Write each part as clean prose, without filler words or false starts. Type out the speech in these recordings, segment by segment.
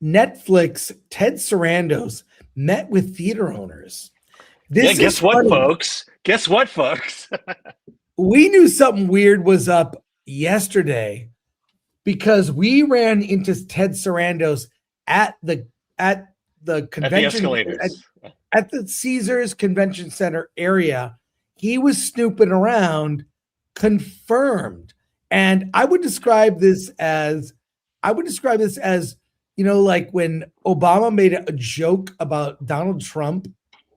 Netflix, Ted Sarandos met with theater owners. This guess what, folks? Guess what, folks? We knew something weird was up yesterday because we ran into Ted Sarandos at the convention at the Caesars Convention Center area. He was snooping around, confirmed. And I would describe this as, you know, like when Obama made a joke about Donald Trump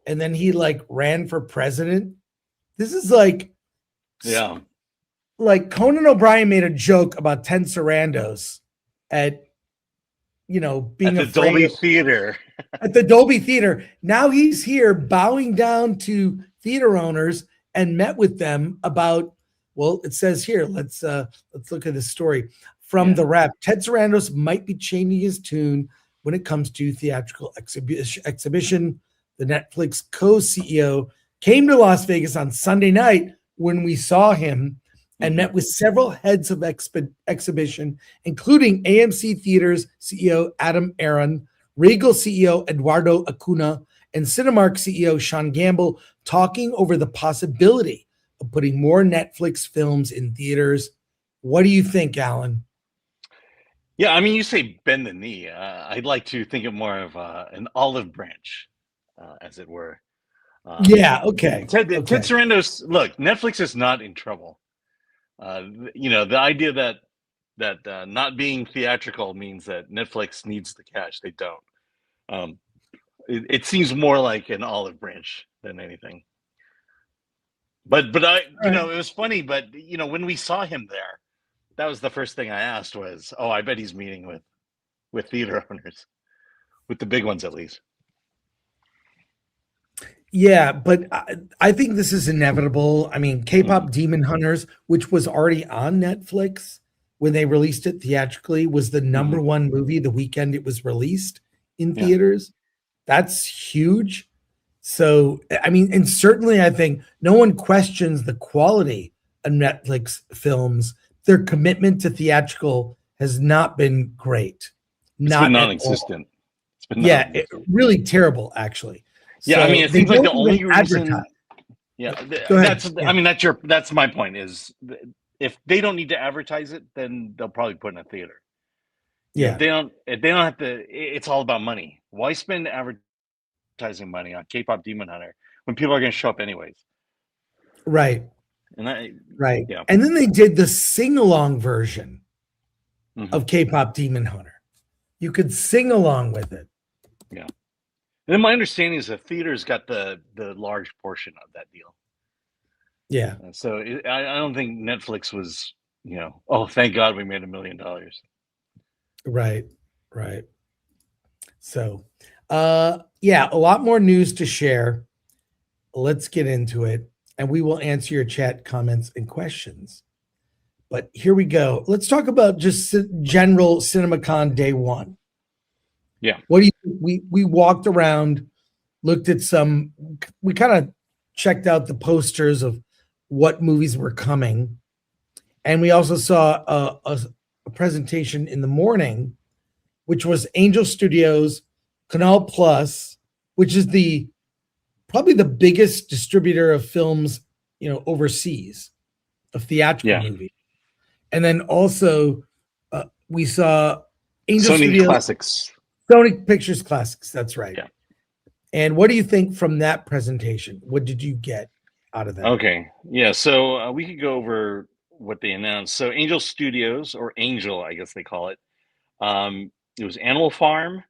and then he like ran for president. This is like, yeah, like Conan O'Brien made a joke about Ted Sarandos at, you know, being at the Dolby Theater. At the Dolby Theater. Now he's here bowing down to theater owners and met with them about, well, it says here, let's look at this story from the Rep. Ted Sarandos might be changing his tune when it comes to theatrical exhibition. The Netflix co-CEO came to Las Vegas on Sunday night when we saw him and met with several heads of exhibition, including AMC Theaters CEO Adam Aron, Regal CEO Eduardo Acuna, and Cinemark CEO Sean Gamble, talking over the possibility of putting more Netflix films in theaters. What do you think, Alan? Yeah, I mean, you say bend the knee. I'd like to think of more of an olive branch, as it were. Okay. Ted Sarandos, look, Netflix is not in trouble. You know, the idea that not being theatrical means that Netflix needs the cash. They don't. It seems more like an olive branch than anything. But I, you know, it was funny. But you know, when we saw him there, that was the first thing I asked was, "Oh, I bet he's meeting with theater owners, with the big ones at least." Yeah, but I think this is inevitable. I mean, K-pop Demon Hunters, which was already on Netflix when they released it theatrically, was the number one movie the weekend it was released in theaters. That's huge. So, I mean, and certainly I think no one questions the quality of Netflix films. Their commitment to theatrical has not been great. It's been non-existent. It's been really terrible, actually. Yeah, so I mean, it seems like the only reason. Yeah, I mean, that's my point. Is if they don't need to advertise it, then they'll probably put it in a theater. Yeah, if they don't have to. It's all about money. Why spend advertising money on K-pop Demon Hunter when people are going to show up anyways? Right. And yeah. And then they did the sing-along version of K-pop Demon Hunter. You could sing along with it. Yeah. And then my understanding is the theater's got the large portion of that deal. Yeah. So I don't think Netflix was, you know, oh, thank God we made $1 million. Right. So, a lot more news to share. Let's get into it, and we will answer your chat comments and questions. But here we go. Let's talk about just general CinemaCon day one. Yeah. What do you? We walked around, looked at some. We kind of checked out the posters of what movies were coming, and we also saw a presentation in the morning, which was Angel Studios, Canal Plus, which is probably the biggest distributor of films, you know, overseas, of theatrical movies, and then also we saw Angel Sony Studios, Classics. Sony Pictures Classics, that's right. Yeah. And what do you think from that presentation? What did you get out of that? Okay. Yeah. So we could go over what they announced. So Angel Studios, or Angel, I guess they call it. It was Animal Farm,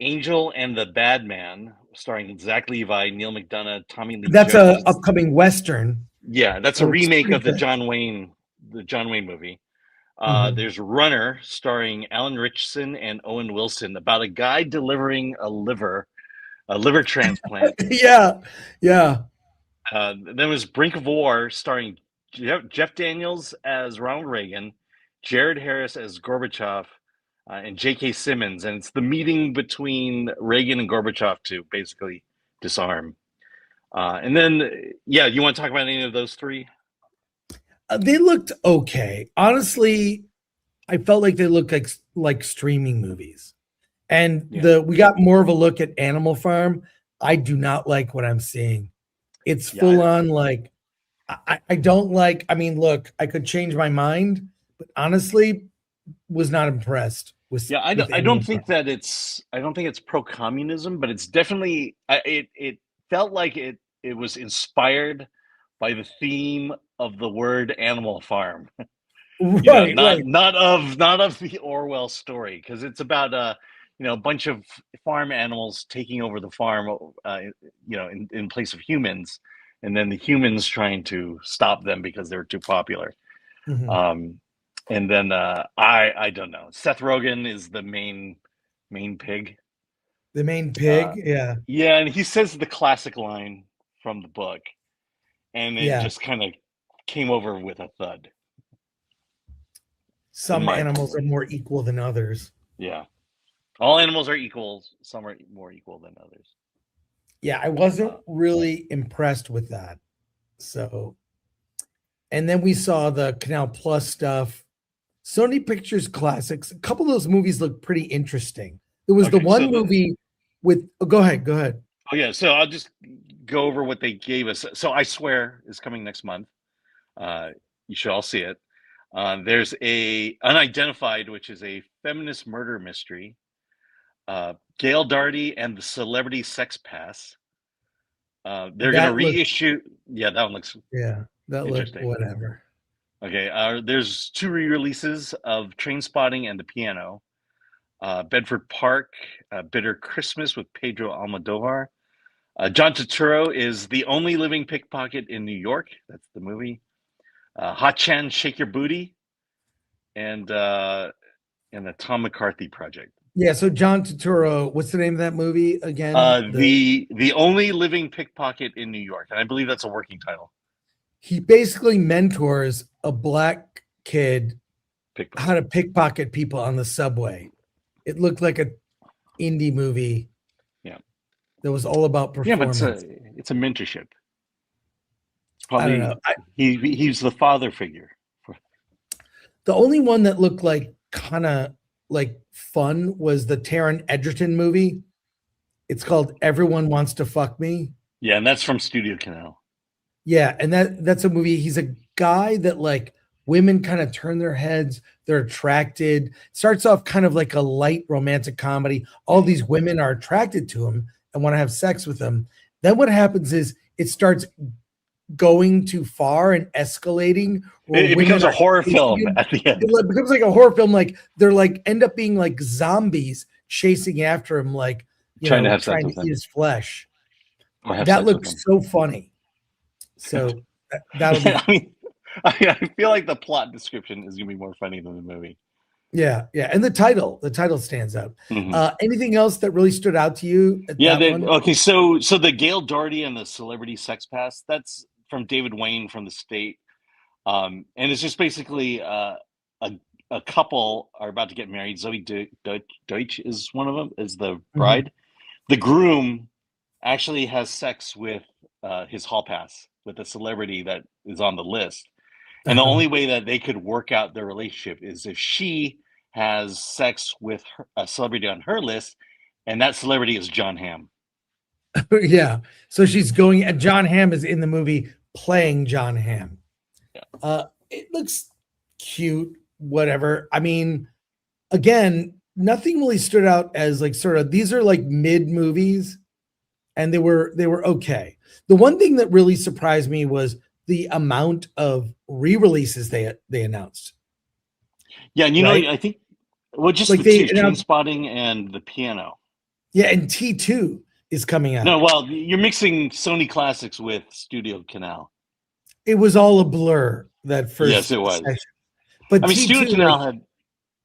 Angel and the Bad Man, starring Zach Levi, Neil McDonough, Tommy Lee That's Jones. an upcoming Western. Yeah, that's a remake of the John Wayne movie. There's Runner, starring Alan Ritchson and Owen Wilson, about a guy delivering a liver transplant. Yeah. Then was Brink of War, starring Jeff Daniels as Ronald Reagan, Jared Harris as Gorbachev, and J.K. Simmons. And it's the meeting between Reagan and Gorbachev to basically disarm. And then, you want to talk about any of those three? They looked okay. Honestly, I felt like they looked like streaming movies. And we got more of a look at Animal Farm. I do not like what I'm seeing. It's full on like, I don't like, I mean, look, I could change my mind, but honestly, was not impressed with. I don't think it's pro-communism, but it's definitely it felt like it was inspired by the theme of the word Animal Farm. Right, not of the Orwell story, because it's about a bunch of farm animals taking over the farm, in place of humans, and then the humans trying to stop them because they're too popular. Mm-hmm. And then I don't know. Seth Rogen is the main pig. The main pig, yeah, and he says the classic line from the book, and it just kind of came over with a thud. Some animals are more equal than others. Yeah, all animals are equal. Some are more equal than others. Yeah, I wasn't really impressed with that. So, and then we saw the Canal Plus stuff. Sony Pictures Classics. A couple of those movies look pretty interesting. There was the one movie with. Oh, go ahead. Oh yeah, so I'll just go over what they gave us. So I Swear is coming next month. You should all see it. There's a Unidentified, which is a feminist murder mystery. Gail Darty and the Celebrity Sex Pass. They're going to reissue. That one looks. Yeah, that looks whatever. Okay, there's 2 re-releases of Trainspotting and The Piano. Bedford Park, Bitter Christmas with Pedro Almodovar. John Turturro is The Only Living Pickpocket in New York. That's the movie. Hot Chan, Shake Your Booty, and the Tom McCarthy Project. Yeah, so John Turturro, what's the name of that movie again? The Only Living Pickpocket in New York, and I believe that's a working title. He basically mentors a black kid how to pickpocket people on the subway. It looked like an indie movie. Yeah, that was all about performance. Yeah, but it's a mentorship. Probably, I don't know. He's the father figure. The only one that looked like kind of like fun was the Taron Egerton movie. It's called Everyone Wants to Fuck Me. Yeah, and that's from Studio Canal. Yeah, and that's a movie. He's a guy that like women kind of turn their heads, they're attracted. Starts off kind of like a light romantic comedy. All these women are attracted to him and want to have sex with him. Then what happens is it starts going too far and escalating. It becomes a horror film at the end. It becomes like a horror film. Like they're like end up being like zombies chasing after him, like trying to eat his flesh. That looks so funny. So that'll be. I feel like the plot description is gonna be more funny than the movie. Yeah, and the title stands out. Mm-hmm. Anything else that really stood out to you? Okay. So the Gail Darty and the Celebrity Sex Pass, that's from David Wayne from The State, and it's just basically a couple are about to get married. Zoe Deutsch is one of them, is the bride. Mm-hmm. The groom actually has sex with his hall pass with a celebrity that is on the list. And the only way that they could work out their relationship is if she has sex with a celebrity on her list, and that celebrity is John Hamm. Yeah. So she's going, and John Hamm is in the movie playing John Hamm. Yeah. It looks cute, whatever. I mean, again, nothing really stood out as like sort of, these are like mid movies, and they were okay. The one thing that really surprised me was the amount of re-releases they announced. Yeah, and I think just like the Trainspotting and The Piano. Yeah, and T2 is coming out. No, well, you're mixing Sony Classics with Studio Canal. It was all a blur that first. Yes, it was. Session. But I mean, Studio Canal had.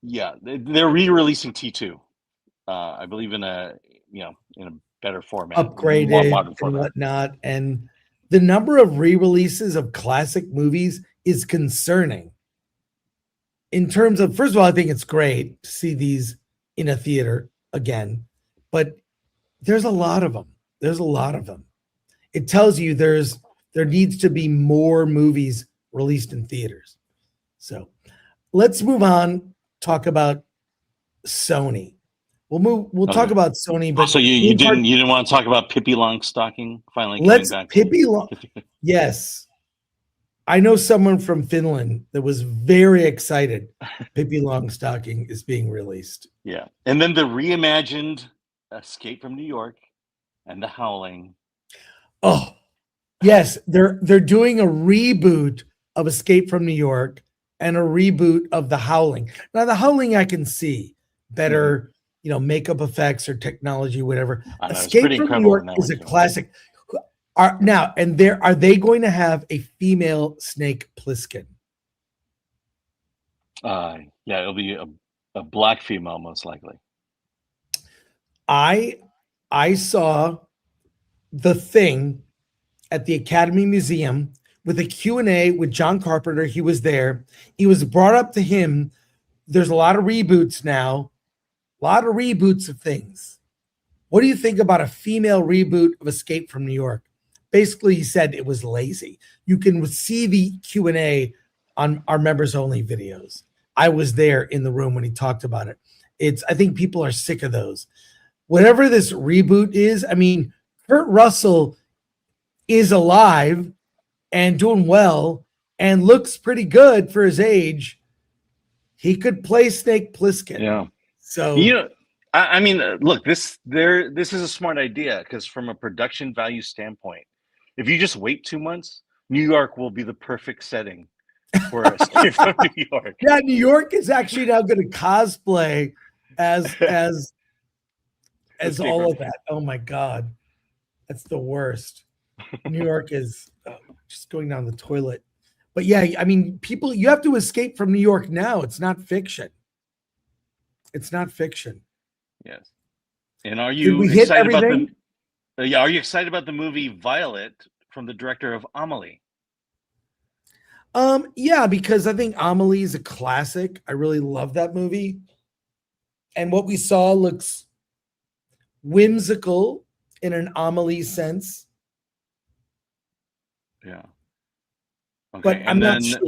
Yeah, they're re-releasing T2. I believe in a better format, upgraded more modern format. And whatnot, and the number of re-releases of classic movies is concerning. In terms of, first of all, I think it's great to see these in a theater again, but there's a lot of them. It tells you there needs to be more movies released in theaters. So let's move on, talk about Sony. We'll talk about Sony, but so you didn't want to talk about Pippi Longstocking finally coming back? Yes, I know someone from Finland that was very excited. Pippi Longstocking is being released. Yeah, and then the reimagined Escape from New York and The Howling. Oh, yes, they're doing a reboot of Escape from New York and a reboot of The Howling. Now, The Howling I can see better, makeup effects or technology, whatever. Escape from New York is a classic. Are they going to have a female Snake Plissken? Yeah, it'll be a black female most likely. I saw The Thing at the Academy Museum with a Q&A with John Carpenter. He was there. He was brought up to him. There's a lot of reboots now, a lot of reboots of things. What do you think about a female reboot of Escape from New York? Basically, he said it was lazy. You can see the Q&A on our members only videos. I was there in the room when he talked about it. I think people are sick of those. Whatever this reboot is, I mean, Kurt Russell is alive and doing well and looks pretty good for his age. He could play Snake Plissken. Yeah. So I mean, look, this is a smart idea because from a production value standpoint, if you just wait 2 months, New York will be the perfect setting for Escape from New York. Yeah, New York is actually now going to cosplay as all of that. Oh my God, that's the worst. New York is just going down the toilet. But yeah, I mean, you have to escape from New York now. It's not fiction. It's not fiction. Yes. And are you excited about are you excited about the movie Violet from the director of Amelie? Yeah, because I think Amelie is a classic. I really love that movie. And what we saw looks whimsical in an Amelie sense. Yeah. Okay. But I'm not sure.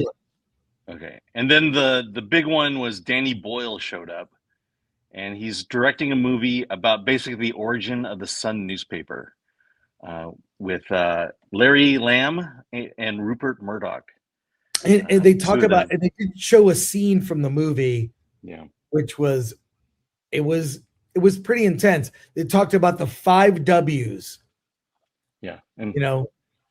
Okay. And then the big one was Danny Boyle showed up. And he's directing a movie about basically the origin of the Sun newspaper with Larry Lamb and Rupert Murdoch. And they talk about, and they did show a scene from the movie, which was, it was pretty intense. They talked about the 5 W's. Yeah. And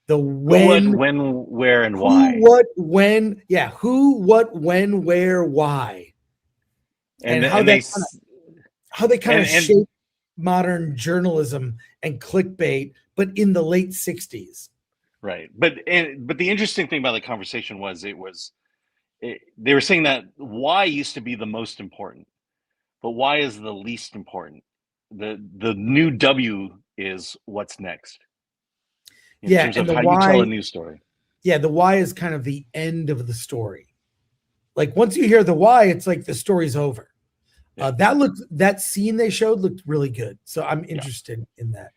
the when, where, and why. Who, what, when. Yeah. Who, what, when, where, why. And how they kind of shape modern journalism and clickbait, but in the late 60s. Right. But the interesting thing about the conversation was they were saying that why used to be the most important, but why is the least important. The new W is what's next. In terms of how you tell a news story. Yeah, the why is kind of the end of the story. Like once you hear the why, it's like the story's over. That scene they showed looked really good. So I'm interested in that.